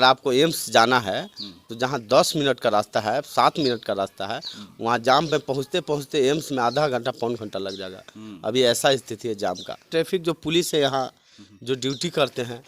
अगर आपको एम्स जाना है तो जहाँ 10 मिनट का रास्ता है, 7 मिनट का रास्ता है, वहाँ जाम में पहुँचते पहुँचते एम्स में आधा घंटा पौन घंटा लग जाएगा। अभी ऐसा स्थिति है जाम का। ट्रैफिक जो पुलिस है यहाँ जो ड्यूटी करते हैं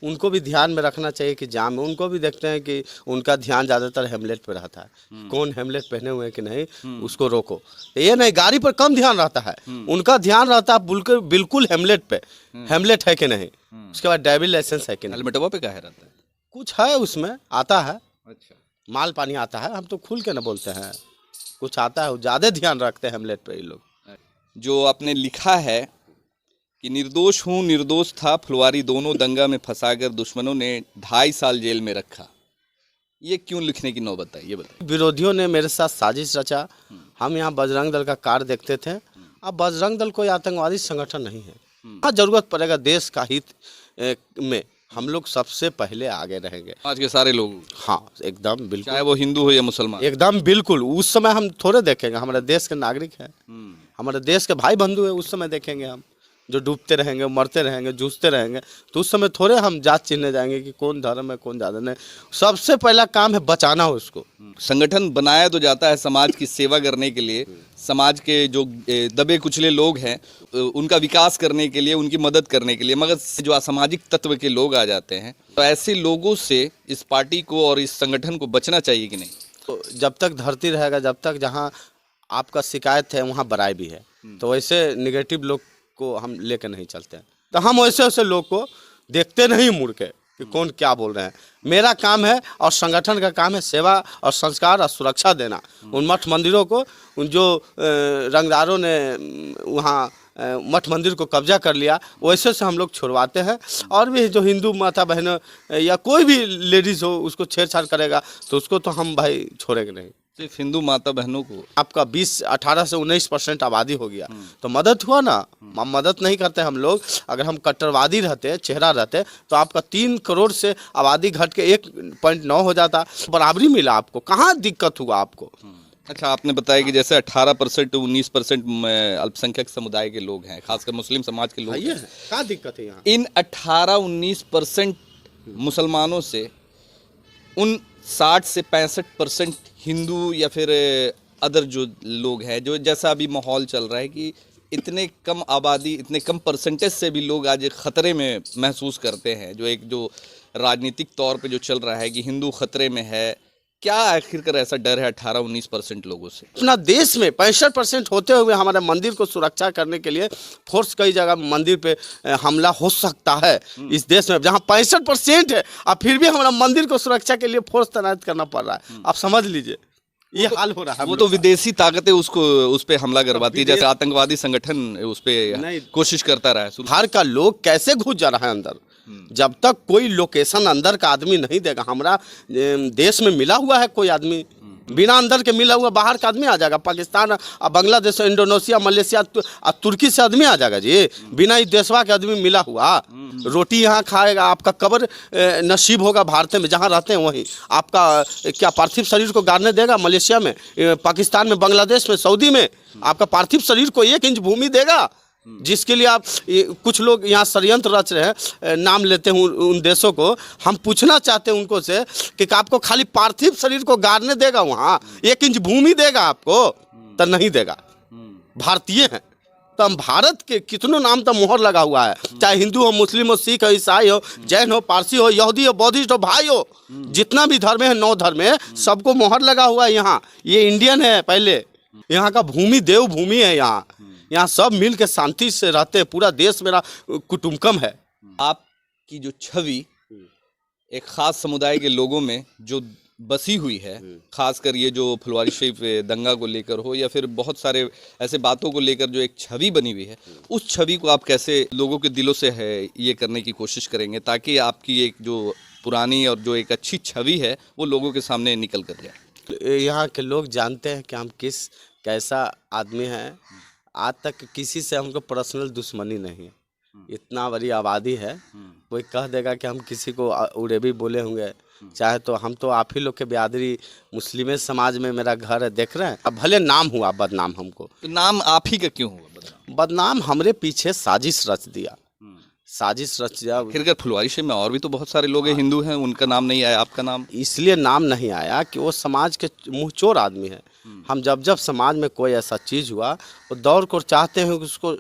उनको भी ध्यान में रखना चाहिए कि जाम में उनको भी देखते हैं कि उनका ध्यान ज़्यादातर हेमलेट पे रहता है, कौन हेमलेट पहने हुए हैं कि नहीं उसको रोको। ये नहीं, गाड़ी पर कम ध्यान रहता है, उनका ध्यान रहता है बिल्कुल हेमलेट पे, हेमलेट है कि नहीं, उसके बाद ड्राइविंग लाइसेंस है कि नहीं। हेलमेटवा पे क्या है रहता है? कुछ है उसमें आता है, अच्छा, माल पानी आता है, हम तो खुल के ना बोलते हैं, कुछ आता है, ज़्यादा ध्यान रखते हैं हेमलेट पे ये लोग। जो आपने लिखा है कि निर्दोष हूँ निर्दोष था फुलवारी दोनों दंगा में फंसाकर दुश्मनों ने 2.5 साल जेल में रखा, ये क्यों लिखने की नौबत आई, ये बताइए। विरोधियों ने मेरे साथ साजिश रचा। हम यहाँ बजरंग दल का कार्य देखते थे। अब बजरंग दल कोई आतंकवादी संगठन नहीं है। हाँ, जरूरत पड़ेगा देश का हित में हम लोग सबसे पहले आगे रहेंगे, आज के सारे लोग। हाँ एकदम बिल्कुल, चाहे वो हिंदू हो या मुसलमान। एकदम बिल्कुल। उस समय हम थोड़े देखेंगे, हमारे देश के नागरिक हैं, हमारे देश के भाई बंधु है, उस समय देखेंगे हम जो डूबते रहेंगे, मरते रहेंगे, जूझते रहेंगे, तो उस समय थोड़े हम जात चिन्हने जाएंगे कि कौन धर्म है कौन ज़्यादा नहीं। सबसे पहला काम है बचाना उसको। संगठन बनाया तो जाता है समाज की सेवा करने के लिए, समाज के जो दबे कुचले लोग हैं उनका विकास करने के लिए, उनकी मदद करने के लिए, मगर जो असामाजिक तत्व के लोग आ जाते हैं तो ऐसे लोगों से इस पार्टी को और इस संगठन को बचना चाहिए कि नहीं? तो जब तक धरती रहेगा, जब तक जहाँ आपका शिकायत है वहाँ बड़ाई भी है, तो वैसे निगेटिव लोग को हम लेकर नहीं चलते हैं। तो हम वैसे वैसे लोग को देखते नहीं मुड़ के कि कौन क्या बोल रहे हैं। मेरा काम है और संगठन का काम है सेवा और संस्कार और सुरक्षा देना। उन मठ मंदिरों को, उन जो रंगदारों ने वहाँ मठ मंदिर को कब्जा कर लिया, वैसे से हम लोग छुड़वाते हैं। और भी जो हिंदू माता बहनों या कोई भी लेडीज़ हो उसको छेड़छाड़ करेगा तो उसको तो हम भाई छोड़ेंगे नहीं। सिर्फ हिंदू माता बहनों को आपका 18 से 19% आबादी हो गया तो मदद हुआ ना। हम मदद नहीं करते हम लोग। अगर हम कट्टरवादी रहते, चेहरा रहते, तो आपका 3 करोड़ से आबादी घट के 1.9 हो जाता, बराबरी मिला आपको, कहाँ दिक्कत हुआ आपको। अच्छा, आपने बताया कि जैसे 18% 19% अल्पसंख्यक समुदाय के लोग हैं, खासकर मुस्लिम समाज के लोग हैं, क्या दिक्कत है यहाँ? इन 18-19% मुसलमानों से उन 60 से 65% हिंदू या फिर अदर जो लोग हैं, जो जैसा अभी माहौल चल रहा है कि इतने कम आबादी, इतने कम परसेंटेज से भी लोग आज खतरे में महसूस करते हैं, जो एक जो राजनीतिक तौर पे जो चल रहा है कि हिंदू खतरे में है, क्या आखिरकार ऐसा डर है 18-19% लोगों से? अपना देश में 65% होते हुए हमारे मंदिर को सुरक्षा करने के लिए फोर्स कई जगह मंदिर पे हमला हो सकता है इस देश में, जहां 65% है, और फिर भी हमारा मंदिर को सुरक्षा के लिए फोर्स तैनात करना पड़ रहा है। आप समझ लीजिए ये हाल हो रहा है। वो तो विदेशी ताकतें उसको उस पे हमला करवाती है, जैसे आतंकवादी संगठन उस पे कोशिश करता रहा है। बाहर का लोग कैसे घुस जा रहा है अंदर? जब तक कोई लोकेशन अंदर का आदमी नहीं देगा, हमारा देश में मिला हुआ है कोई आदमी, बिना अंदर के मिला हुआ बाहर का आदमी आ जाएगा। पाकिस्तान, बांग्लादेश, इंडोनेशिया, मलेशिया, तुर्की से आदमी आ जाएगा जी, बिना इस देशवा के आदमी मिला हुआ। रोटी यहाँ खाएगा, आपका कब्र नसीब होगा भारत में जहाँ रहते हैं वहीं। आपका क्या पार्थिव शरीर को गाड़ने देगा मलेशिया में, पाकिस्तान में, बांग्लादेश में, सऊदी में? आपका पार्थिव शरीर को 1 इंच भूमि देगा? जिसके लिए आप कुछ लोग यहाँ षड्यंत्र रच रहे हैं, नाम लेते हैं उन देशों को। हम पूछना चाहते हैं उनको से कि आपको खाली पार्थिव शरीर को गाड़ने देगा वहाँ, 1 इंच भूमि देगा आपको? तो नहीं देगा। भारतीय हैं तो हम भारत के कितनों नाम तो मोहर लगा हुआ है, चाहे हिंदू हो, मुस्लिम हो, सिख हो, ईसाई हो, जैन हो, पारसी हो, यहूदी हो, बौद्धिस्ट हो, भाई हो, जितना भी धर्म है, 9 धर्म है, सबको मोहर लगा हुआ है। यहाँ ये इंडियन है, पहले यहाँ का भूमि देव भूमि है। यहाँ सब मिल के शांति से रहते हैं। पूरा देश मेरा कुटुंबकम है। आपकी जो छवि एक खास समुदाय के लोगों में जो बसी हुई है, खासकर ये जो फुलवारी शरीफ दंगा को लेकर हो या फिर बहुत सारे ऐसे बातों को लेकर जो एक छवि बनी हुई है, उस छवि को आप कैसे लोगों के दिलों से है ये करने की कोशिश करेंगे ताकि आपकी एक जो पुरानी और जो एक अच्छी छवि है वो लोगों के सामने निकल कर जाए? यहाँ के लोग जानते हैं कि हम कैसा आदमी हैं। आज तक किसी से हमको पर्सनल दुश्मनी नहीं है। इतना बड़ी आबादी है, कोई कह देगा कि हम किसी को उड़े भी बोले होंगे, चाहे तो हम तो आप ही लोग के बिरादरी मुस्लिम समाज में मेरा घर है, देख रहे हैं। अब भले नाम हुआ बदनाम, हमको तो नाम आप ही का क्यों हुआ बदनाम? बदनाम हमरे पीछे साजिश रच दिया। साजिश रचा। फिर अगर फुलवारी शरीफ में और भी तो बहुत सारे लोग हैं, हिंदू हैं, उनका नाम नहीं आया, आपका नाम? इसलिए नाम नहीं आया कि वो समाज के मुँह चोर आदमी है। हम जब जब समाज में कोई ऐसा चीज़ हुआ वो दौड़ कर चाहते हैं कि उसको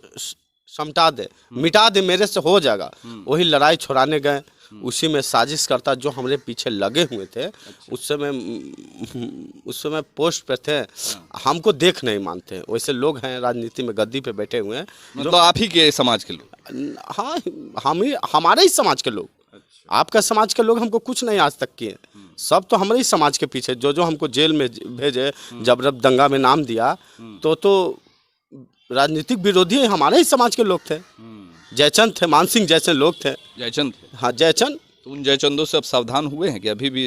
समटा दे, मिटा दे, मेरे से हो जाएगा। वही लड़ाई छुड़ाने गए, उसी में साजिश करता जो हमारे पीछे लगे हुए थे। उस समय पोस्ट पे थे, हमको देख नहीं मानते। वैसे लोग हैं राजनीति में गद्दी पे बैठे हुए हैं, मतलब आप ही के समाज के लोग? हाँ, हमारे ही समाज के लोग। आपका समाज के लोग हमको कुछ नहीं आज तक किए, सब तो हमारे ही समाज के पीछे। जो हमको जेल में भेजे, जब दंगा में नाम दिया, तो राजनीतिक विरोधी हमारे ही समाज के लोग थे। जयचंद थे, मान सिंह जैसे लोग थे। जयचंद? हाँ, जयचंद। तो उन जयचंदों से अब सावधान हुए हैं कि अभी भी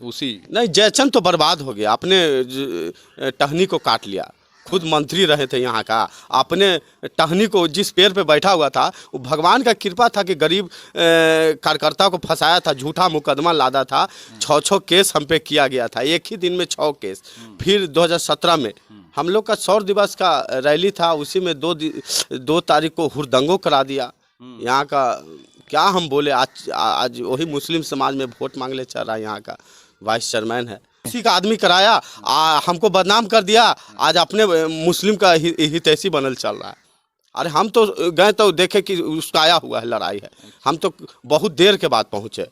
उसी? नहीं, जयचंद तो बर्बाद हो गया, अपने टहनी को काट लिया। खुद मंत्री रहे थे यहाँ का, अपने टहनी को जिस पेड़ पे बैठा हुआ था, वो भगवान का कृपा था कि गरीब कार्यकर्ता को फंसाया था, झूठा मुकदमा लादा था। 6 केस हम पे किया गया था, एक ही दिन में 6 केस। फिर 2017 में हम लोग का 100 दिवस का रैली था, उसी में 2 तारीख को हुड़दंगो करा दिया। यहाँ का क्या हम बोले, आज वही मुस्लिम समाज में वोट मांगने चल रहा है, यहाँ का वाइस चेयरमैन है, उसी का आदमी कराया। हमको बदनाम कर दिया, आज अपने मुस्लिम का हितैषी बनल चल रहा है। अरे हम तो गए तो देखे कि उसका आया हुआ है, लड़ाई है। हम तो बहुत देर के बाद पहुँचे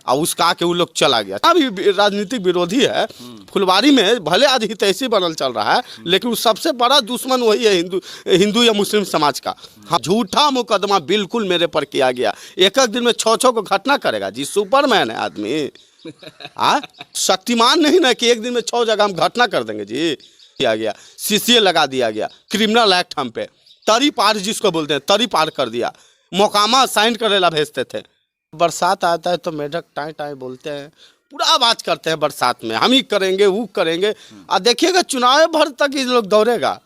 और उसका के वो लोग चला गया। अभी राजनीतिक विरोधी है। फुलवारी में भले आज हितैषी बनल चल रहा है, लेकिन सबसे बड़ा दुश्मन वही है हिंदू या मुस्लिम समाज का। हाँ, झूठा मुकदमा बिल्कुल मेरे पर किया गया। एक दिन में 6 को घटना करेगा जी, सुपरमैन है आदमी। शक्तिमान नहीं ना कि एक दिन में 6 जगह हम घटना कर देंगे जी। किया गया, सीसीए लगा दिया गया, क्रिमिनल एक्ट हम पे, तरी पार जिसको बोलते हैं, तरी पार कर दिया। मोकामा साइन करेला भेजते थे। बरसात आता है तो मेढक टाई टाई बोलते हैं, पूरा आवाज करते हैं बरसात में, हम ही करेंगे वो करेंगे। और देखिएगा चुनाव भर तक ये लोग दौड़ेगा।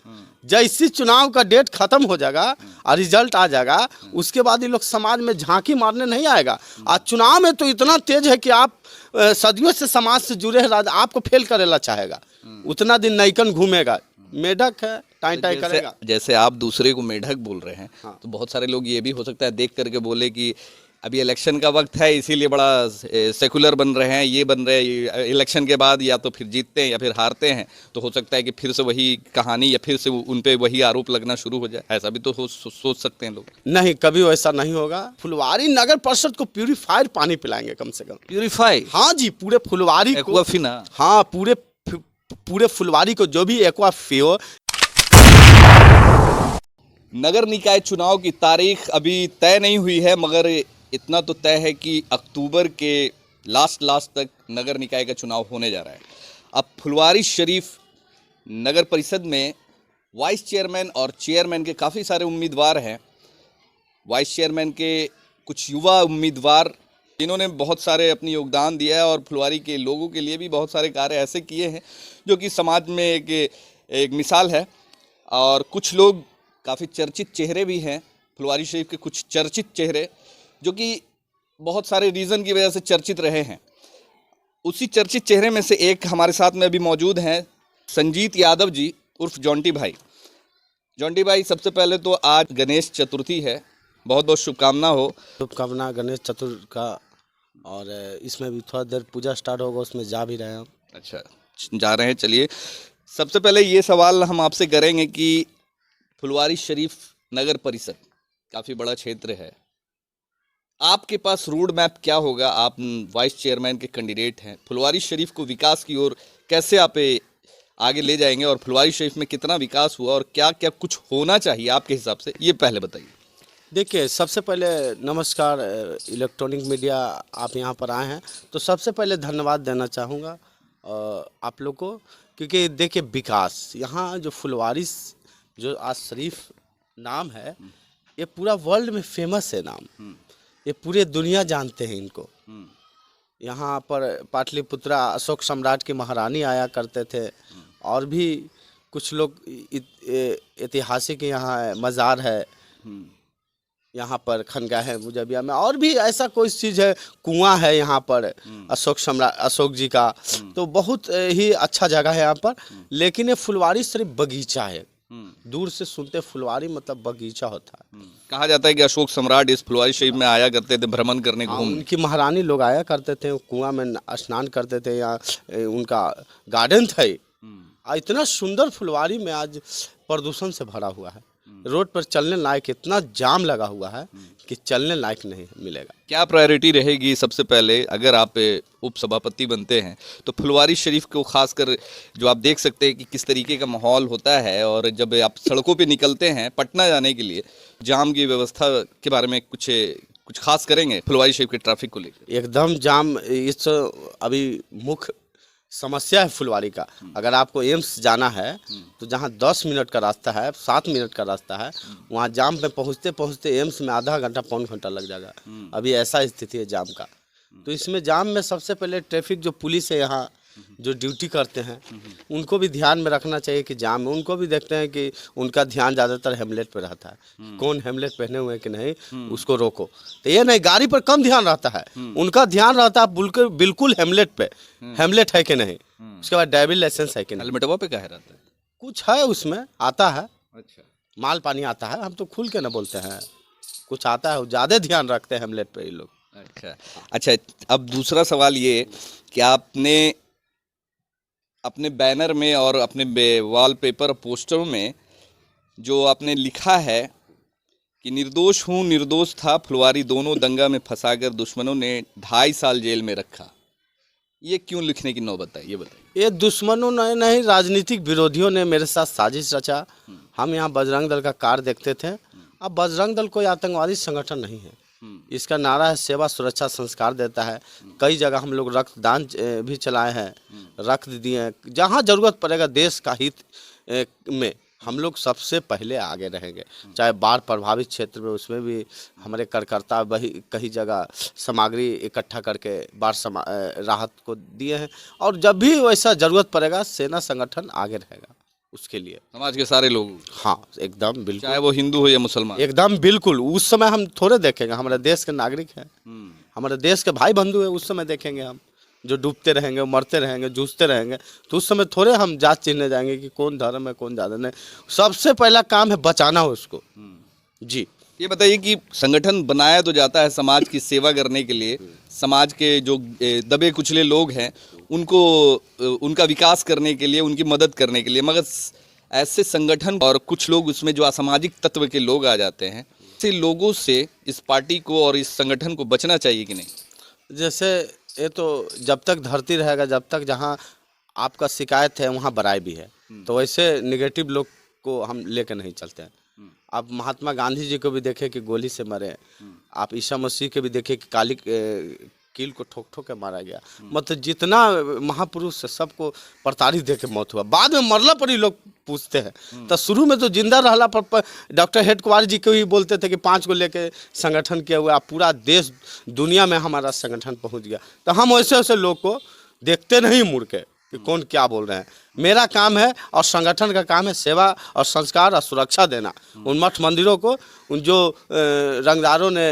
जैसे चुनाव का डेट खत्म हो जाएगा और रिजल्ट आ जाएगा, उसके बाद ये लोग समाज में झांकी मारने नहीं आएगा। आज चुनाव में तो इतना तेज है कि आप सदियों से समाज से जुड़े हैं, आपको फेल करेला चाहेगा। उतना दिन नैकन घूमेगा, मेढक है, टाई टाई करेगा। जैसे आप दूसरे को मेढक बोल रहे हैं, हाँ। तो बहुत सारे लोग ये भी हो सकता है देख करके बोले कि अभी इलेक्शन का वक्त है, इसीलिए बड़ा सेकुलर बन रहे हैं, ये बन रहे हैं। इलेक्शन के बाद या तो फिर जीतते हैं या फिर हारते हैं, तो हो सकता है कि फिर से वही कहानी या फिर से उन पे वही आरोप लगना शुरू हो जाए। ऐसा भी तो सोच सकते हैं लोग। नहीं, कभी वैसा नहीं होगा। फुलवारी नगर परिषद को प्यूरीफाइड पानी पिलाएंगे कम से कम। प्यूरीफाई? हाँ जी, पूरे फुलवारी को। हाँ, पूरे फुलवारी को जो भी एक्वाफी हो। नगर निकाय चुनाव की तारीख अभी तय नहीं हुई है, मगर इतना तो तय है कि अक्टूबर के लास्ट तक नगर निकाय का चुनाव होने जा रहा है। अब फुलवारी शरीफ नगर परिषद में वाइस चेयरमैन और चेयरमैन के काफ़ी सारे उम्मीदवार हैं। वाइस चेयरमैन के कुछ युवा उम्मीदवार, इन्होंने बहुत सारे अपनी योगदान दिया है और फुलवारी के लोगों के लिए भी बहुत सारे कार्य ऐसे किए हैं जो कि समाज में एक मिसाल है। और कुछ लोग काफ़ी चर्चित चेहरे भी हैं, फुलवारी शरीफ के कुछ चर्चित चेहरे जो कि बहुत सारे रीज़न की वजह से चर्चित रहे हैं। उसी चर्चित चेहरे में से एक हमारे साथ में अभी मौजूद हैं, संजीत यादव जी उर्फ जॉन्टी भाई। जॉन्टी भाई, सबसे पहले तो आज गणेश चतुर्थी है, बहुत बहुत शुभकामना हो। शुभकामना गणेश चतुर्थी का। और इसमें भी थोड़ा देर पूजा स्टार्ट होगा, उसमें जा भी रहे हैं हम। अच्छा, जा रहे हैं। चलिए, सबसे पहले ये सवाल हम आपसे करेंगे कि फुलवारी शरीफ नगर परिषद काफ़ी बड़ा क्षेत्र है, आपके पास रोड मैप क्या होगा? आप वाइस चेयरमैन के कैंडिडेट हैं, फुलवारी शरीफ को विकास की ओर कैसे आप आगे ले जाएंगे और फुलवारी शरीफ में कितना विकास हुआ और क्या क्या कुछ होना चाहिए आपके हिसाब से, ये पहले बताइए। देखिए, सबसे पहले नमस्कार, इलेक्ट्रॉनिक मीडिया आप यहाँ पर आए हैं तो सबसे पहले धन्यवाद देना चाहूँगा आप लोग को, क्योंकि देखिए विकास यहाँ जो फुलवारी जो आज शरीफ नाम है, ये पूरा वर्ल्ड में फेमस है नाम, ये पूरे दुनिया जानते हैं इनको। यहाँ पर पाटलिपुत्रा अशोक सम्राट की महारानी आया करते थे, और भी कुछ लोग ऐतिहासिक यहाँ मज़ार है, यहाँ पर खनगाह है मुजबिया में, और भी ऐसा कोई चीज़ है, कुआं है यहाँ पर अशोक जी का। तो बहुत ही अच्छा जगह है यहाँ पर। लेकिन ये फुलवारी शरीफ बगीचा है, दूर से सुनते फुलवारी मतलब बगीचा होता है। कहा जाता है कि अशोक सम्राट इस फुलवारी शरीफ में आया करते थे भ्रमण करने, हाँ, घूमने। उनकी महारानी लोग आया करते थे, कुआं में स्नान करते थे, या उनका गार्डन था ये। इतना सुंदर फुलवारी में आज प्रदूषण से भरा हुआ है। रोड पर चलने लायक इतना जाम लगा हुआ है कि चलने लायक नहीं मिलेगा। क्या प्रायोरिटी रहेगी सबसे पहले अगर आप उप सभापति बनते हैं तो फुलवारी शरीफ को खासकर जो आप देख सकते हैं कि किस तरीके का माहौल होता है, और जब आप सड़कों पे निकलते हैं पटना जाने के लिए जाम की व्यवस्था के बारे में कुछ खास करेंगे फुलवारी शरीफ के ट्रैफिक को लेकर? एकदम जाम इस अभी मुख्य समस्या है फुलवारी का। अगर आपको एम्स जाना है तो जहाँ 10 मिनट का रास्ता है, 7 मिनट का रास्ता है, वहाँ जाम में पहुँचते पहुँचते एम्स में आधा घंटा पौन घंटा लग जाएगा। अभी ऐसा स्थिति है जाम का। तो इसमें जाम में सबसे पहले ट्रैफिक जो पुलिस है यहाँ जो ड्यूटी करते हैं उनको भी ध्यान में रखना चाहिए कि जाम में उनको भी देखते हैं कि उनका ध्यान ज़्यादातर हेमलेट पे रहता है, कौन हेमलेट पहने हुए हैं कि नहीं, उसको रोको। तो ये नहीं, गाड़ी पर कम ध्यान रहता है, उनका ध्यान रहता है बिल्कुल हेमलेट पे, हेमलेट है कि नहीं, उसके बाद ड्राइविंग लाइसेंस है कि नहीं। हेलमेटवा पे क्या रहता है? कुछ है उसमें आता है, अच्छा, माल पानी आता है, हम तो खुल के ना बोलते हैं, कुछ आता है, ज़्यादा ध्यान रखते हैं हेमलेट पे ये लोग। अच्छा, अब दूसरा सवाल ये कि आपने अपने बैनर में और अपने वॉलपेपर पोस्टरों में जो आपने लिखा है कि निर्दोष हूँ निर्दोष था फुलवारी दोनों दंगा में फंसाकर दुश्मनों ने 2.5 साल जेल में रखा, ये क्यों लिखने की नौबत आई, ये बताइए। ये दुश्मनों ने नहीं, राजनीतिक विरोधियों ने मेरे साथ साजिश रचा। हम यहाँ बजरंग दल का कार्य देखते थे। अब बजरंग दल कोई आतंकवादी संगठन नहीं है, इसका नारा है सेवा सुरक्षा संस्कार देता है। कई जगह हम लोग रक्तदान भी चलाए हैं, रक्त दिए हैं। जहाँ जरूरत पड़ेगा देश का हित में हम लोग सबसे पहले आगे रहेंगे। चाहे बाढ़ प्रभावित क्षेत्र में, उसमें भी हमारे कार्यकर्ता वही कई जगह सामग्री इकट्ठा करके बाढ़ राहत को दिए हैं। और जब भी वैसा जरूरत पड़ेगा सेना संगठन आगे रहेगा उसके लिए, समाज के सारे लोग। हाँ एकदम बिल्कुल, चाहे वो हिंदू हो या मुसलमान, एकदम बिल्कुल। उस समय हम थोड़े देखेंगे, हमारे देश के नागरिक हैं, हमारे देश के भाई बंधु है, उस समय देखेंगे हम जो डूबते रहेंगे, मरते रहेंगे, जूझते रहेंगे, तो उस समय थोड़े हम जात चिन्हने जाएंगे कि कौन धर्म है कौन ज़्यादा नहीं। सबसे पहला काम है बचाना उसको। जी, ये बताइए कि संगठन बनाया तो जाता है समाज की सेवा करने के लिए, समाज के जो दबे कुचले लोग हैं उनको उनका विकास करने के लिए, उनकी मदद करने के लिए, मगर ऐसे संगठन और कुछ लोग उसमें जो असामाजिक तत्व के लोग आ जाते हैं, ऐसे लोगों से इस पार्टी को और इस संगठन को बचना चाहिए कि नहीं? जैसे ये तो जब तक धरती रहेगा, जब तक जहाँ आपका शिकायत है वहाँ बड़ाई भी है, तो वैसे निगेटिव लोग को हम लेकर नहीं चलते हैं। आप महात्मा गांधी जी को भी देखें कि गोली से मरे, आप ईसा मसीह के भी देखें कि काली कील को ठोक ठोक के मारा गया। मतलब जितना महापुरुष है सबको प्रताड़ित दे के मौत हुआ, बाद में मरला पर ही लोग पूछते हैं। तो शुरू में तो जिंदा रहला पर डॉक्टर हेडक्वार जी को ही बोलते थे कि 5 को लेके संगठन किया हुआ, पूरा देश दुनिया में हमारा संगठन पहुंच गया। तो हम वैसे वैसे लोग को देखते नहीं मुड़ के कि कौन क्या बोल रहे हैं। मेरा काम है और संगठन का काम है सेवा और संस्कार और सुरक्षा देना। उन मठ मंदिरों को, उन जो रंगदारों ने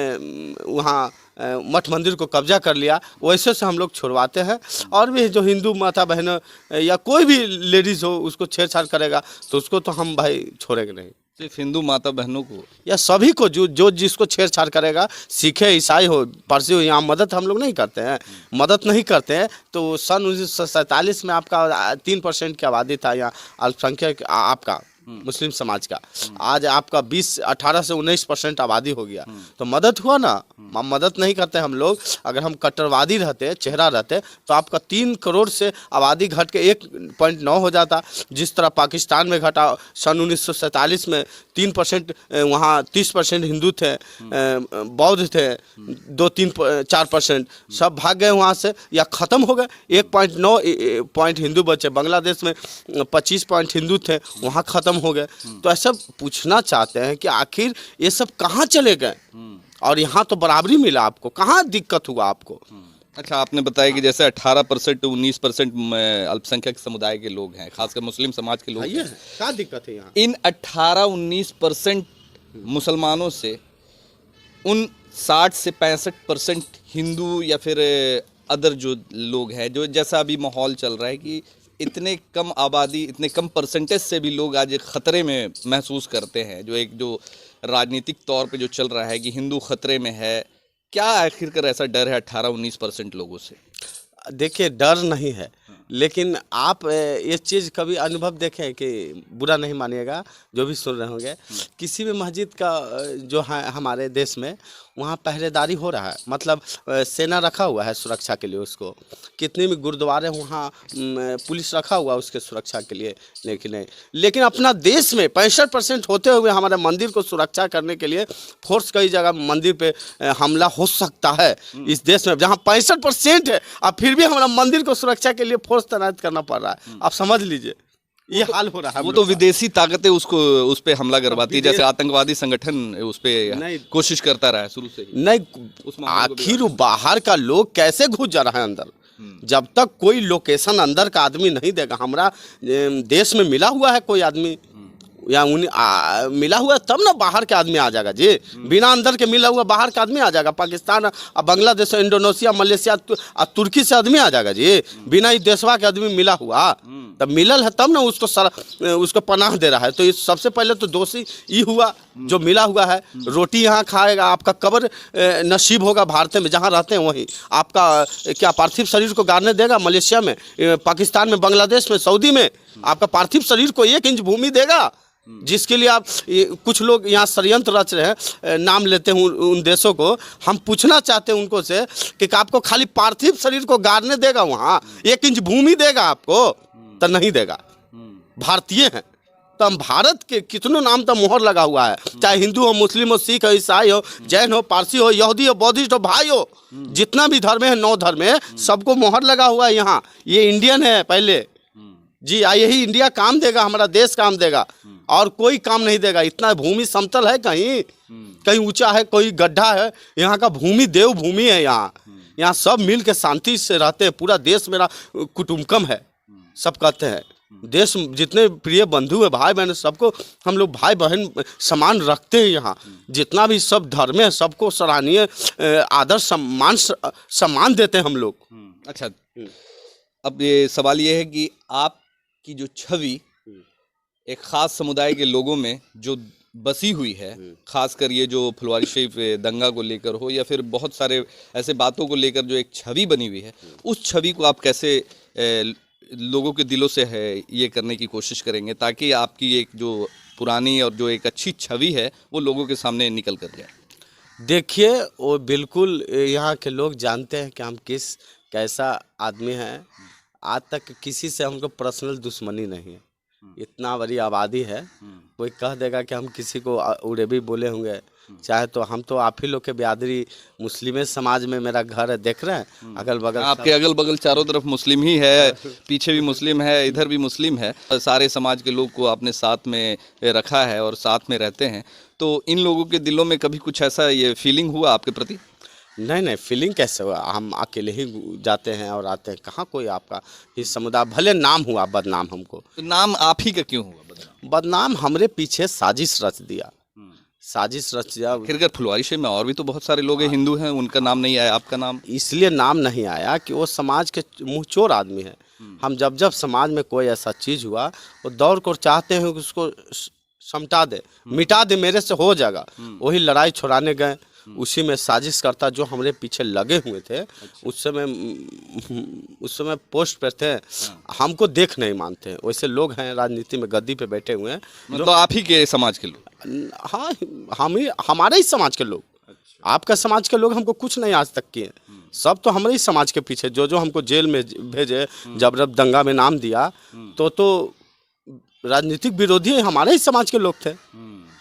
वहाँ मठ मंदिर को कब्जा कर लिया, वैसे से हम लोग छुड़वाते हैं। और भी जो हिंदू माता बहनों या कोई भी लेडीज़ हो उसको छेड़छाड़ करेगा तो उसको तो हम भाई छोड़ेंगे नहीं। सिर्फ हिंदू माता बहनों को या सभी को जो जिसको छेड़छाड़ करेगा, सिखे ईसाई हो पारसी हो, यहाँ मदद हम लोग नहीं करते हैं। मदद नहीं करते हैं तो सन 1947 में आपका 3% की आबादी था यहाँ अल्पसंख्यक आपका मुस्लिम समाज का। आज आपका 18 से 19% आबादी हो गया, तो मदद हुआ ना। मदद नहीं करते हम लोग। अगर हम कट्टरवादी रहते, चेहरा रहते, तो आपका 3 करोड़ से आबादी घट के 1.9 हो जाता। जिस तरह पाकिस्तान में घटा, सन 1947 में 3%, वहाँ 30% हिंदू थे, बौद्ध थे, 2-3-4% सब भाग गए वहाँ से या ख़त्म हो गए। 1.9 पॉइंट हिंदू बचे। बांग्लादेश में 25 पॉइंट हिंदू थे, वहाँ ख़त्म हो गए। तो ऐसा पूछना चाहते हैं कि आखिर ये सब कहाँ चले गए, और यहाँ तो बराबरी मिला आपको, कहाँ दिक्कत हुआ आपको? अच्छा, आपने बताया कि जैसे 18% 19% अल्पसंख्यक समुदाय के लोग हैं, खासकर मुस्लिम समाज के लोग हैं। क्या दिक्कत है यहाँ? इन 18-19% मुसलमानों से उन 60 से 65% हिंदू या फिर अदर जो लोग हैं, जो जैसा अभी माहौल चल रहा है कि इतने कम आबादी, इतने कम परसेंटेज से भी लोग आज एक खतरे में महसूस करते हैं, जो राजनीतिक तौर पे जो चल रहा है कि हिंदू खतरे में है, क्या आखिरकार ऐसा डर है 18-19% लोगों से? देखिए, डर नहीं है, लेकिन आप ये चीज़ कभी अनुभव देखें कि बुरा नहीं मानिएगा जो भी सुन रहे होंगे, किसी भी मस्जिद का जो है हमारे देश में वहाँ पहरेदारी हो रहा है, मतलब सेना रखा हुआ है सुरक्षा के लिए उसको। कितने भी गुरुद्वारे वहाँ पुलिस रखा हुआ है उसके सुरक्षा के लिए, लेकिन अपना देश में 65% होते हुए हमारे मंदिर को सुरक्षा करने के लिए फोर्स कई जगह मंदिर पे हमला हो सकता है इस देश में, जहाँ 65% है, अब फिर भी हमारा मंदिर को सुरक्षा के लिए फोर्स तैनात करना पड़ रहा है। आप समझ लीजिए ये हाल हो रहा है। वो तो विदेशी ताकतें उस पे हमला करवाती है, जैसे आतंकवादी संगठन उस पे कोशिश करता रहा है शुरू से ही। नहीं, आखिर बाहर का लोग कैसे घुस जा रहा है अंदर? जब तक कोई लोकेशन अंदर का आदमी नहीं देगा, हमारा देश में मिला हुआ है कोई आदमी या मिला हुआ तब ना बाहर के आदमी आ जाएगा जी। बिना अंदर के मिला हुआ बाहर का आदमी आ जाएगा। पाकिस्तान, बांग्लादेश, इंडोनेशिया, मलेशिया, तुर्की से आदमी आ जाएगा जी। बिना इस देशवा के आदमी मिला हुआ, तब मिलल है तब ना उसको पनाह दे रहा है। तो इस सबसे पहले तो दोषी ये हुआ जो मिला हुआ है। रोटी यहाँ खाएगा, आपका कब्र नसीब होगा भारत में जहाँ रहते हैं वहीं। आपका क्या पार्थिव शरीर को गाड़ने देगा मलेशिया में, पाकिस्तान में, बांग्लादेश में, सऊदी में? आपका पार्थिव शरीर को 1 इंच भूमि देगा? जिसके लिए आप कुछ लोग यहाँ षड्यंत्र रच रहे हैं, नाम लेते हैं उन देशों को। हम पूछना चाहते हैं उनको से कि आपको खाली पार्थिव शरीर को गाड़ने देगा वहाँ, 1 इंच भूमि देगा आपको? तो नहीं देगा। भारतीय हैं तो हम भारत के कितनों नाम तो मोहर लगा हुआ है, चाहे हिंदू हो, मुस्लिम हो, सिख हो, ईसाई हो, जैन हो, पारसी हो, यहूदी हो, बौद्धिस्ट हो, भाई हो, जितना भी धर्म है, 9 धर्म है, सबको मोहर लगा हुआ है यहाँ। ये इंडियन है पहले जी। यही इंडिया काम देगा, हमारा देश काम देगा, और कोई काम नहीं देगा। इतना भूमि समतल है, कहीं ऊंचा है, कोई गड्ढा है। यहाँ का भूमि देव भूमि है। यहाँ सब मिल के शांति से रहते हैं। पूरा देश मेरा कुटुम्बकम है, सब कहते हैं। देश जितने प्रिय बंधु है, भाई बहन, सबको हम लोग भाई बहन समान रखते हैं। यहाँ जितना भी सब धर्म है, सबको सराहनीय आदर सम्मान देते हैं हम लोग। अच्छा, अब ये सवाल ये है कि आपकी जो छवि एक ख़ास समुदाय के लोगों में जो बसी हुई है, खासकर ये जो फुलवारी शरीफ दंगा को लेकर हो या फिर बहुत सारे ऐसे बातों को लेकर जो एक छवि बनी हुई है, उस छवि को आप कैसे लोगों के दिलों से है ये करने की कोशिश करेंगे ताकि आपकी एक जो पुरानी और जो एक अच्छी छवि है वो लोगों के सामने निकल कर जाए? देखिए, वो बिल्कुल यहाँ के लोग जानते हैं कि हम कैसा आदमी हैं। आज तक किसी से हमको पर्सनल दुश्मनी नहीं है। इतना बड़ी आबादी है, कोई कह देगा कि हम किसी को उड़े भी बोले होंगे, चाहे तो हम तो आप ही लोग के बिरादरी मुस्लिम समाज में मेरा घर है, देख रहे हैं अगल बगल, आपके अगल बगल चारों तरफ मुस्लिम ही है, पीछे भी मुस्लिम है, इधर भी मुस्लिम है। सारे समाज के लोग को आपने साथ में रखा है और साथ में रहते हैं, तो इन लोगों के दिलों में कभी कुछ ऐसा ये फीलिंग हुआ आपके प्रति? नहीं, फीलिंग कैसे हुआ? हम अकेले ही जाते हैं और आते हैं। कहाँ कोई आपका ही समुदाय, भले नाम हुआ बदनाम हमको। तो नाम आप ही का क्यों हुआ बदनाम? हमरे पीछे साजिश रच दिया, साजिश रच दिया। फिर फुलवारी शरीफ में और भी तो बहुत सारे लोग हैं, हिंदू हैं, उनका नाम नहीं आया, आपका नाम इसलिए नाम नहीं आया कि वो समाज के मुँहचोर आदमी है। हम जब समाज में कोई ऐसा चीज़ हुआ, वो दौड़ कर चाहते हैं कि उसको समटा दे, मिटा दे, मेरे से हो जाएगा। वही लड़ाई छुड़ाने गए, उसी में साजिश करता जो हमरे पीछे लगे हुए थे। उस समय पोस्ट पर थे, हमको देख नहीं मानते। वैसे लोग हैं राजनीति में गद्दी पे बैठे हुए हैं, मतलब आप ही के समाज के लोग? हाँ, हमारे ही समाज के लोग। आपका समाज के लोग हमको कुछ नहीं आज तक किए, सब तो हमारे ही समाज के पीछे। जो हमको जेल में भेजे, जब दंगा में नाम दिया, तो राजनीतिक विरोधी हमारे ही समाज के लोग थे।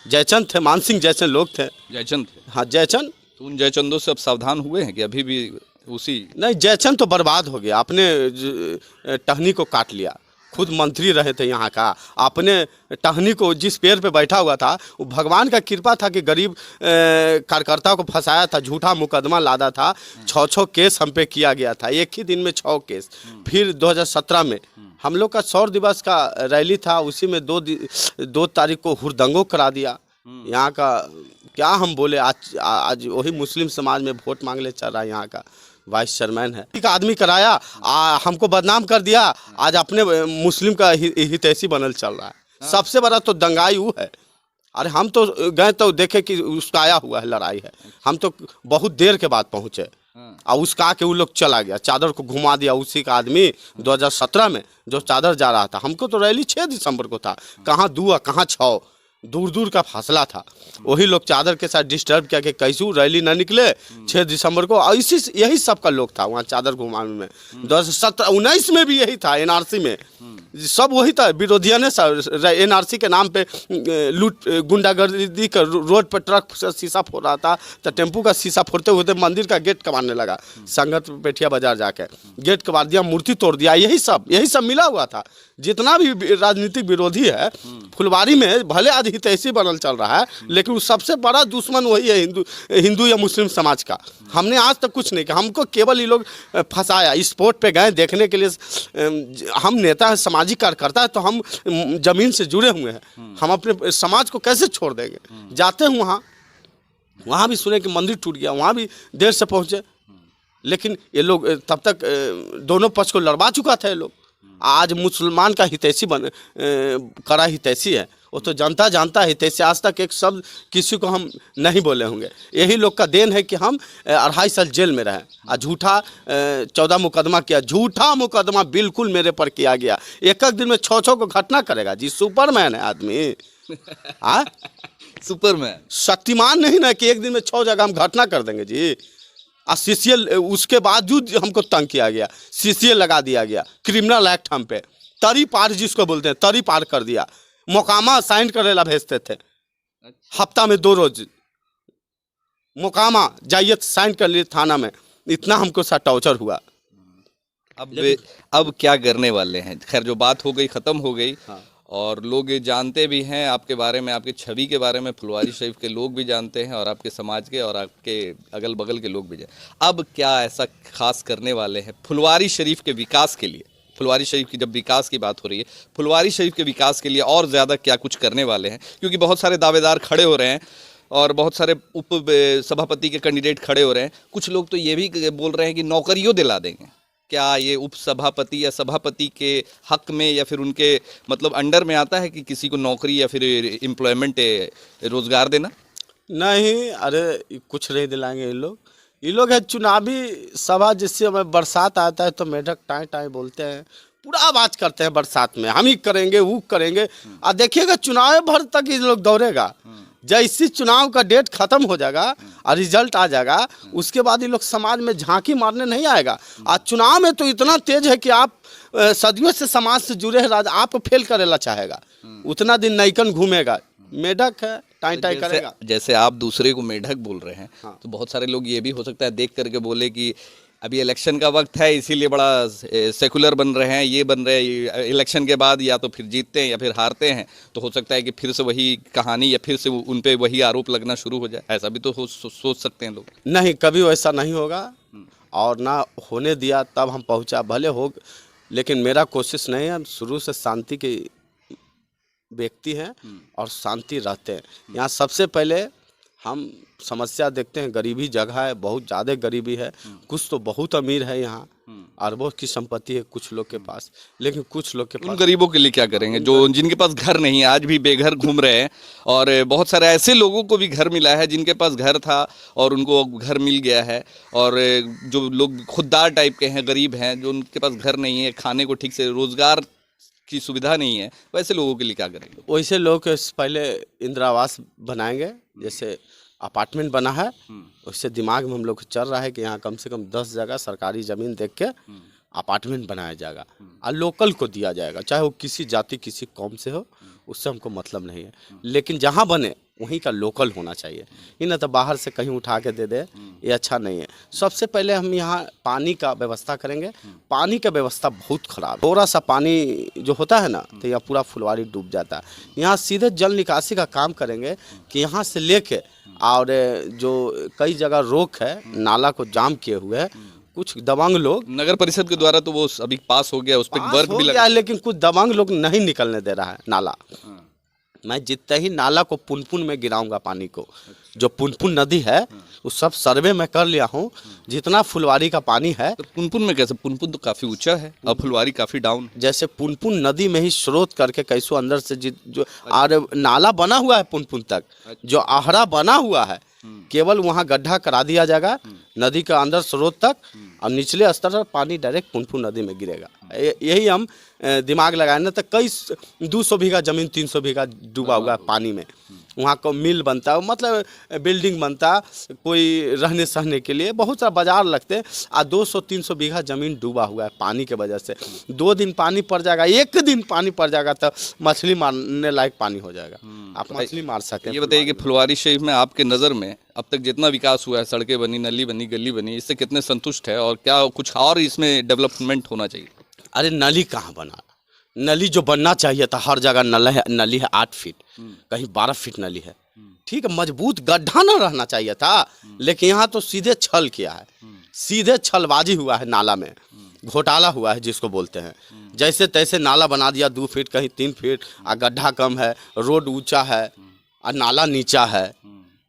जयचंद थे, मान सिंह जैसे लोग थे। जयचंद? हाँ, जयचंद। तो उन जयचंदों से अब सावधान हुए हैं कि अभी भी उसी? नहीं, जयचंद तो बर्बाद हो गया, अपने टहनी को काट लिया। खुद मंत्री रहे थे यहाँ का, अपने टहनी को जिस पेड़ पे बैठा हुआ था, वो भगवान का कृपा था कि गरीब कार्यकर्ता को फंसाया था, झूठा मुकदमा लादा था, 6 केस हम पे किया गया था, एक ही दिन में 6 केस। फिर 2017 में हम लोग का 100 दिवस का रैली था, उसी में 2 तारीख को हुड़दंगो करा दिया। यहाँ का क्या हम बोले, आज वही मुस्लिम समाज में वोट मांगने चल रहा है यहाँ का। वाइस चेयरमैन है। एक आदमी कराया, हमको बदनाम कर दिया, आज अपने मुस्लिम का हितैषी बनल चल रहा है। सबसे बड़ा तो दंगाई वो है। अरे हम तो गए तो देखे कि उसका आया हुआ है, लड़ाई है। हम तो बहुत देर के बाद पहुँचे और उसका आके वो लोग चला गया, चादर को घुमा दिया। उसी का आदमी 2017 में जो चादर जा रहा था, हमको तो रैली 6 दिसंबर को था, कहाँ 2 और कहाँ 6, दूर दूर का फासला था। वही लोग चादर के साथ डिस्टर्ब किया कि कैसे रैली ना निकले 6 दिसंबर को। और यही सबका लोग था वहाँ चादर घुमाने में। 2017-19 में भी यही था, एनआरसी में सब वही था। विरोधियों ने एनआरसी के नाम पे लूट गुंडागर्दी कर रोड पर ट्रक से शीशा फोड़ रहा था, तो टेम्पू का शीशा फोड़ते होते मंदिर का गेट कबाड़ने लगा। संगत पेठिया बाजार जाके गेट कबाड़ दिया, मूर्ति तोड़ दिया। यही सब मिला हुआ था। जितना भी राजनीतिक विरोधी है फुलवारी में, भले आज हितैषी बनल चल रहा है, लेकिन सबसे बड़ा दुश्मन वही है हिंदू या मुस्लिम समाज का। हमने आज तक कुछ नहीं किया, हमको केवल ये लोग फंसाया। स्पोर्ट पे गए देखने के लिए, हम नेता है, सामाजिक कार्यकर्ता है, तो हम जमीन से जुड़े हुए हैं। हम अपने समाज को कैसे छोड़ देंगे? जाते हैं वहाँ भी सुने कि मंदिर टूट गया, वहाँ भी देर से पहुँचे। लेकिन ये लोग तब तक दोनों पक्ष को लड़वा चुका था। ये लोग आज मुसलमान का हितैषी करा हितैषी है, वो तो जनता जानता है हितैषी। आज तक एक शब्द किसी को हम नहीं बोले होंगे। यही लोग का देन है कि हम 2.5 साल जेल में रहे और झूठा 14 मुकदमा किया। झूठा मुकदमा बिल्कुल मेरे पर किया गया। एक दिन में 6 को घटना करेगा जी। सुपरमैन है आदमी। सुपरमैन, शक्तिमान नहीं ना कि एक दिन में 6 जगह हम घटना कर देंगे जी। और सीसीएल, उसके बावजूद हमको तंग किया गया, सीसीएल लगा दिया गया, क्रिमिनल एक्ट हम पे, तरी पार जिसको बोलते हैं, तरी पार कर दिया। मोकामा साइन करेला भेजते थे, हफ्ता में 2 रोज मोकामा जाइए साइन कर लिए थाना में। इतना हमको सा टॉर्चर हुआ। अब क्या करने वाले हैं? खैर, जो बात हो गई ख़त्म हो गई। हाँ। और लोग ये जानते भी हैं आपके बारे में, आपकी छवि के बारे में फुलवारी शरीफ के लोग भी जानते हैं, और आपके समाज के और आपके अगल बगल के लोग भी जानते। अब क्या ऐसा खास करने वाले हैं फुलवारी शरीफ के विकास के लिए? फुलवारी शरीफ की जब विकास की बात हो रही है, फुलवारी शरीफ के विकास के लिए और ज़्यादा क्या कुछ करने वाले हैं? क्योंकि बहुत सारे दावेदार खड़े हो रहे हैं और बहुत सारे उप सभापति के कैंडिडेट खड़े हो रहे हैं। कुछ लोग तो ये भी बोल रहे हैं कि नौकरियों दिला देंगे। क्या ये उप सभापति या सभापति के हक में या फिर उनके मतलब अंडर में आता है कि किसी को नौकरी या फिर एम्प्लॉयमेंट, रोजगार देना? नहीं, अरे कुछ नहीं दिलाएंगे ये लोग है चुनावी सभा। जिससे हमें बरसात आता है तो मेढक टाई टाई बोलते हैं, पूरा आवाज करते हैं बरसात में, हम ही करेंगे वो करेंगे। और देखिएगा चुनाव भर तक ये लोग दौड़ेगा। जैसे चुनाव का डेट खत्म हो जाएगा और रिजल्ट आ जाएगा, उसके बाद ये लोग समाज में झांकी मारने नहीं आएगा। आज चुनाव में तो इतना तेज है कि आप सदियों से समाज से जुड़े हैं, आपको फेल करेला चाहेगा। उतना दिन नैकन घूमेगा, मेढक है, टाई टाई करेगा। जैसे आप दूसरे को मेढक बोल रहे हैं, हाँ। तो बहुत सारे लोग ये भी हो सकता है देख करके बोले कि अभी इलेक्शन का वक्त है, इसीलिए बड़ा सेकुलर बन रहे हैं, ये बन रहे हैं। इलेक्शन के बाद या तो फिर जीतते हैं या फिर हारते हैं, तो हो सकता है कि फिर से वही कहानी या फिर से उन पे वही आरोप लगना शुरू हो जाए। ऐसा भी तो सोच सकते हैं लोग। नहीं, कभी वैसा नहीं होगा और ना होने दिया तब हम पहुंचा। भले हो, लेकिन मेरा कोशिश नहीं है। हम शुरू से शांति के व्यक्ति हैं और शांति रहते हैं। यहाँ सबसे पहले हम समस्या देखते हैं, गरीबी जगह है, बहुत ज़्यादा गरीबी है। कुछ तो बहुत अमीर है यहाँ, अरबों की संपत्ति है कुछ लोग के पास, लेकिन कुछ लोग के पास। उन गरीबों के लिए क्या करेंगे जो जिनके पास घर नहीं है, आज भी बेघर घूम रहे हैं? और बहुत सारे ऐसे लोगों को भी घर मिला है जिनके पास घर था और उनको घर मिल गया है। और जो लोग खुददार टाइप के हैं, गरीब हैं, जो उनके पास घर नहीं है, खाने को ठीक से रोजगार की सुविधा नहीं है, वैसे लोगों के लिए क्या करेंगे? वैसे लोग पहले इंदिरा आवास बनाएंगे। जैसे अपार्टमेंट बना है, उससे दिमाग में हम लोग चल रहा है कि यहाँ कम से कम 10 जगह सरकारी ज़मीन देख के अपार्टमेंट बनाया जाएगा और लोकल को दिया जाएगा, चाहे वो किसी जाति किसी कौम से हो, उससे हमको मतलब नहीं है। लेकिन जहाँ बने वहीं का लोकल होना चाहिए, ये ना तो बाहर से कहीं उठा के दे दे, ये अच्छा नहीं है। सबसे पहले हम यहाँ पानी का व्यवस्था करेंगे। पानी का व्यवस्था बहुत ख़राब, थोड़ा सा पानी जो होता है ना तो यहाँ पूरा फुलवारी डूब जाता है। यहाँ सीधे जल निकासी का काम करेंगे कि यहाँ से लेके और जो कई जगह रोक है, नाला को जाम किए हुए है कुछ दबंग लोग। नगर परिषद के द्वारा तो वो अभी पास हो गया, उस पर वर्क भी लगा, लेकिन कुछ दबंग लोग नहीं निकलने दे रहा है नाला। मैं जितने ही नाला को पुनपुन में गिराऊंगा पानी को, जो पुनपुन नदी है वो सब सर्वे में कर लिया हूँ। जितना फुलवारी का पानी है, तो पुनपुन में कैसे? पुनपुन तो काफी ऊंचा है और फुलवारी काफी डाउन है। जैसे पुनपुन नदी में ही स्रोत करके कैसो अंदर से जो और नाला बना हुआ है पुनपुन तक, जो आहरा बना हुआ है, केवल वहाँ गड्ढा करा दिया जाएगा नदी का अंदर स्रोत तक, और निचले स्तर पर पानी डायरेक्ट पुनपुन नदी में गिरेगा। यही हम दिमाग लगाए ना, तो कई 200 बीघा जमीन 300 बीघा डूबा हुआ है पानी में। वहाँ को मिल बनता है, मतलब बिल्डिंग बनता, कोई रहने सहने के लिए बहुत सारा बाजार लगते हैं, और 200-300 बीघा ज़मीन डूबा हुआ है पानी के वजह से। 2 दिन पानी पड़ जाएगा, 1 दिन पानी पड़ जाएगा तो मछली मारने लायक पानी हो जाएगा, आप मछली मार सकते हैं। ये बताइए कि फुलवारी शरीफ में आपके नज़र में अब तक जितना विकास हुआ है, सड़कें बनी, नली बनी, गली बनी, इससे कितने संतुष्ट है और क्या कुछ और इसमें डेवलपमेंट होना चाहिए? अरे नली कहाँ बना, नली जो बनना चाहिए था हर जगह नली है 8 फीट, कहीं 12 फीट नली है, ठीक है, मजबूत गड्ढा ना रहना चाहिए था, लेकिन यहाँ तो सीधे छल किया है, सीधे छलबाजी हुआ है, नाला में घोटाला हुआ है जिसको बोलते हैं। जैसे तैसे नाला बना दिया, 2 फीट कहीं 3 फीट, और गड्ढा कम है, रोड ऊंचा है और नाला नीचा है।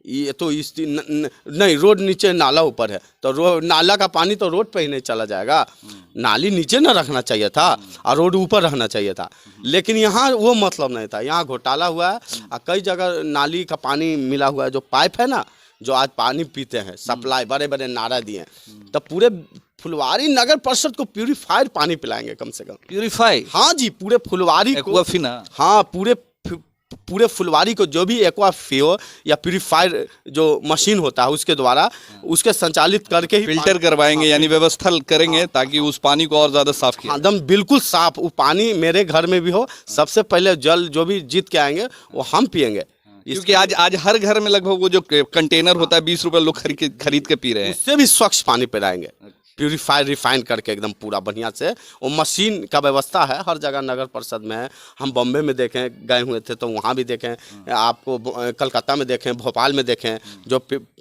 ये तो नहीं, रोड नीचे नाला ऊपर है, तो नाला का पानी तो रोड पे ही नहीं चला जाएगा। नाली नीचे ना रखना चाहिए था और रोड ऊपर रहना चाहिए था, लेकिन यहाँ वो मतलब नहीं था, यहाँ घोटाला हुआ है। और कई जगह नाली का पानी मिला हुआ है, जो पाइप है ना, जो आज पानी पीते हैं, सप्लाई बड़े बड़े नारा दिए, तब पूरे फुलवारी नगर परिषद को प्यूरीफाइड पानी पिलाएंगे कम से कम। प्यूरीफाई? हाँ जी, पूरे फुलवारी को, एक्वाफिना? हाँ, पूरे फुलवारी को जो भी एक्वाफियो या प्यूरीफायर जो मशीन होता है उसके द्वारा उसके संचालित करके ही फिल्टर करवाएंगे, यानी व्यवस्था करेंगे ताकि उस पानी को और ज्यादा साफ किया। एकदम बिल्कुल साफ वो पानी मेरे घर में भी हो। सबसे पहले जल जो भी जीत के आएंगे वो हम पियेंगे, क्योंकि आज हर घर में लगभग वो जो कंटेनर होता है 20 रुपए लोग खरीद के पी रहे हैं। उससे भी स्वच्छ पानी पिलाएंगे, प्यूरीफाई रिफाइन करके एकदम पूरा बढ़िया से। वो मशीन का व्यवस्था है हर जगह नगर परिषद में है। हम बॉम्बे में देखें, गए हुए थे तो वहाँ भी देखें, आपको कलकत्ता में देखें, भोपाल में देखें, जो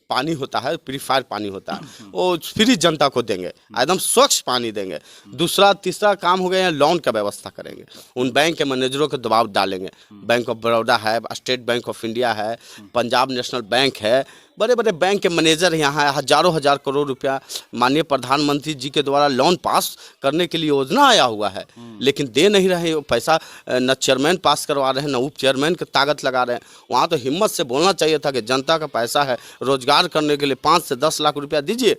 पानी होता है प्यूरीफायर पानी होता है वो फ्री जनता को देंगे, एकदम स्वच्छ पानी देंगे। दूसरा तीसरा काम हो गया है, लोन का व्यवस्था करेंगे, उन बैंक के मैनेजरों को दबाव डालेंगे। बैंक ऑफ बड़ौदा है, स्टेट बैंक ऑफ इंडिया है, पंजाब नेशनल बैंक है, बड़े बड़े बैंक के मैनेजर यहाँ है। हजारों हजार करोड़ रुपया माननीय प्रधानमंत्री जी के द्वारा लोन पास करने के लिए योजना आया हुआ है, लेकिन दे नहीं रहे पैसा। न चेयरमैन पास करवा रहे हैं, न उप चेयरमैन की ताकत लगा रहे हैं। वहाँ तो हिम्मत से बोलना चाहिए था कि जनता का पैसा है, रोजगार करने के लिए 5 से 10 लाख रुपया दीजिए,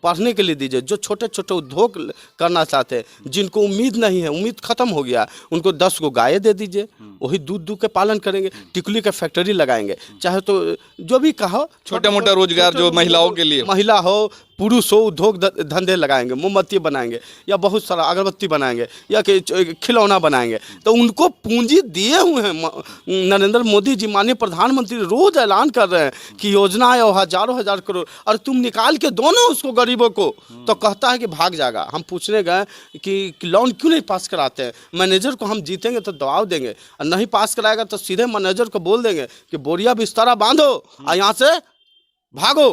पढ़ने के लिए दीजिए। जो छोटे छोटे उद्योग करना चाहते हैं, जिनको उम्मीद नहीं है, उम्मीद खत्म हो गया, उनको 10 को गायें दे दीजिए, वही दूध के पालन करेंगे, टिकुली का फैक्ट्री लगाएंगे, चाहे तो जो भी कहो छोटा मोटा रोजगार जो महिलाओं के लिए, महिला हो पुरुष हो, उद्योग धंधे लगाएंगे, मोमबत्ती बनाएंगे या बहुत सारा अगरबत्ती बनाएंगे या खिलौना बनाएंगे। तो उनको पूंजी दिए हुए हैं नरेंद्र मोदी जी, माननीय प्रधानमंत्री रोज ऐलान कर रहे हैं कि योजना है हजारों हजार करोड़, और तुम निकाल के दो ना उसको गरीबों को, तो कहता है कि भाग जाएगा। हम पूछने गए कि लोन क्यों नहीं पास कराते हैं, मैनेजर को हम जीतेंगे तो दबाव देंगे, और नहीं पास कराएगा तो सीधे मैनेजर को बोल देंगे कि बोरिया बिस्तारा बांधो और यहाँ से भागो।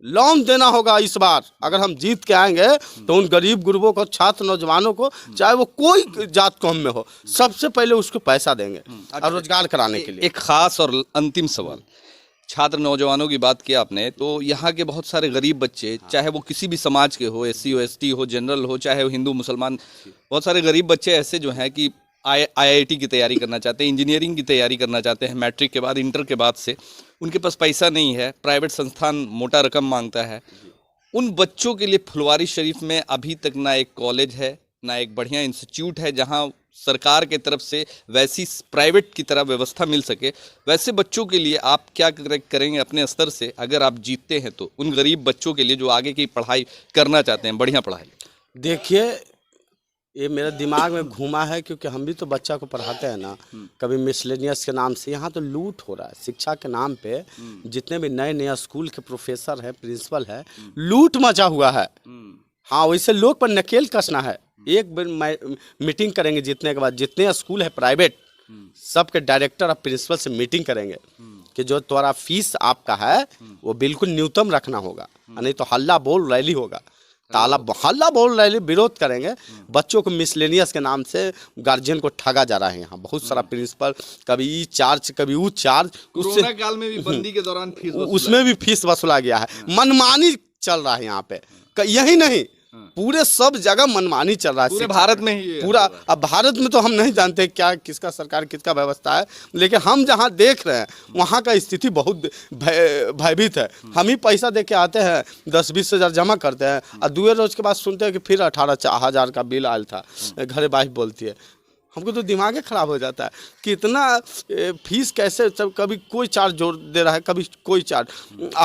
लोन देना होगा इस बार, अगर हम जीत के आएंगे तो उन गरीब गुरबों को, छात्र नौजवानों को, चाहे वो कोई जात कौम में हो, सबसे पहले उसको पैसा देंगे और रोजगार कराने के लिए। एक खास और अंतिम सवाल, छात्र नौजवानों की बात की आपने, तो यहाँ के बहुत सारे गरीब बच्चे, चाहे वो किसी भी समाज के हो, SC हो, ST हो, जनरल हो, चाहे वो हिंदू मुसलमान, बहुत सारे गरीब बच्चे ऐसे जो हैं कि IIT की तैयारी करना चाहते हैं, इंजीनियरिंग की तैयारी करना चाहते हैं, मैट्रिक के बाद, इंटर के बाद से उनके पास पैसा नहीं है, प्राइवेट संस्थान मोटा रकम मांगता है। उन बच्चों के लिए फुलवारी शरीफ में अभी तक ना एक कॉलेज है, ना एक बढ़िया इंस्टीट्यूट है जहां सरकार के तरफ से वैसी प्राइवेट की तरह व्यवस्था मिल सके। वैसे बच्चों के लिए आप क्या करेंगे अपने स्तर से, अगर आप जीतते हैं तो, उन गरीब बच्चों के लिए जो आगे की पढ़ाई करना चाहते हैं, बढ़िया पढ़ाई? देखिए, ये मेरे दिमाग में घूमा है, क्योंकि हम भी तो बच्चा को पढ़ाते हैं ना, कभी मिसलेनियस के नाम से। यहाँ तो लूट हो रहा है शिक्षा के नाम पे, जितने भी नए नए स्कूल के प्रोफेसर है, प्रिंसिपल है, लूट मचा हुआ है। हाँ, वैसे लोग पर नकेल कसना है। एक बार मीटिंग करेंगे जीतने के बाद, जितने स्कूल है प्राइवेट, सबके डायरेक्टर और प्रिंसिपल से मीटिंग करेंगे कि जो तुम्हारा फीस आपका है वो बिल्कुल न्यूनतम रखना होगा, नहीं तो हल्ला बोल रैली होगा। ताला हल्ला बोल रहे हैं, विरोध करेंगे। बच्चों को मिसलेनियस के नाम से गार्जियन को ठगा जा रहा है यहाँ। बहुत सारा प्रिंसिपल कभी ई चार्ज कभी वो चार्ज, उससे कोरोना काल में भी बंदी के दौरान फीस उसमें भी फीस वसूला गया है। मनमानी चल रहा है यहाँ पे, यही नहीं पूरे सब जगह मनमानी चल रहा है। पूरे भारत में ही ये पूरा, अब भारत में तो हम नहीं जानते क्या किसका सरकार किसका व्यवस्था है, लेकिन हम जहाँ देख रहे हैं वहाँ का स्थिति बहुत भयभीत है। हम ही पैसा दे के आते हैं, 10-20 हज़ार जमा करते हैं और दूसरे रोज के बाद सुनते हैं कि फिर 18,000 का बिल आया था। घरे वाइफ बोलती है, हमको तो दिमाग ही खराब हो जाता है। कितना फीस कैसे सब, कभी कोई चार्ज जोड़ दे रहा है, कभी कोई चार्ज।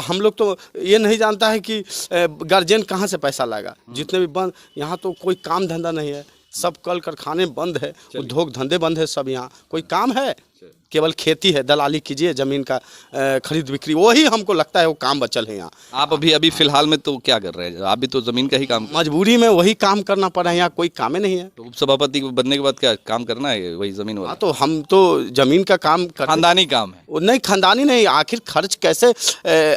हम लोग तो ये नहीं जानता है कि गार्जियन कहाँ से पैसा लाएगा। जितने भी बंद, यहाँ तो कोई काम धंधा नहीं है, सब कल कारखाने बंद है, उद्योग धंधे बंद है सब। यहाँ कोई काम है, केवल खेती है, दलाली कीजिए, ज़मीन का खरीद बिक्री, वही हमको लगता है वो काम बचल है यहाँ। आप अभी फिलहाल में तो क्या कर रहे हैं? आप भी तो जमीन का ही काम, मजबूरी में वही काम करना पड़ा है, यहाँ कोई काम ही नहीं है। तो उपसभापति बनने के बाद क्या काम करना है? वही जमीन वाला? हाँ, तो हम तो जमीन का काम खानदानी काम है। वो नहीं, खानदानी नहीं। आखिर खर्च कैसे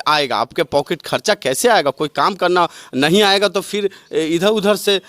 आएगा, आपके पॉकेट खर्चा कैसे आएगा? कोई काम करना नहीं आएगा तो फिर इधर उधर से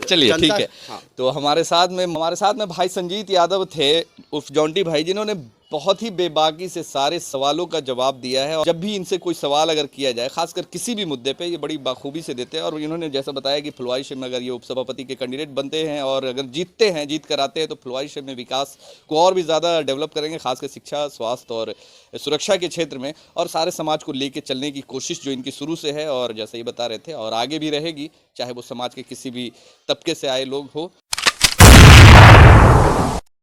चलिए ठीक है। हाँ। तो हमारे साथ में भाई संजीत यादव थे, उर्फ जॉन्टी भाई, जिन्होंने बहुत ही बेबाकी से सारे सवालों का जवाब दिया है। और जब भी इनसे कोई सवाल अगर किया जाए, खासकर किसी भी मुद्दे पे, ये बड़ी बाखूबी से देते हैं। और इन्होंने जैसा बताया कि फुलवारी शरीफ में अगर ये उपसभापति के कैंडिडेट बनते हैं और अगर जीतते हैं, जीत कर आते हैं, तो फुलवारी शरीफ में विकास को और भी ज़्यादा डेवलप करेंगे, खासकर शिक्षा, स्वास्थ्य और सुरक्षा के क्षेत्र में, और सारे समाज को लेके चलने की कोशिश जो इनकी शुरू से है और जैसे ही बता रहे थे और आगे भी रहेगी, चाहे वो समाज के किसी भी तबके से आए लोग हो।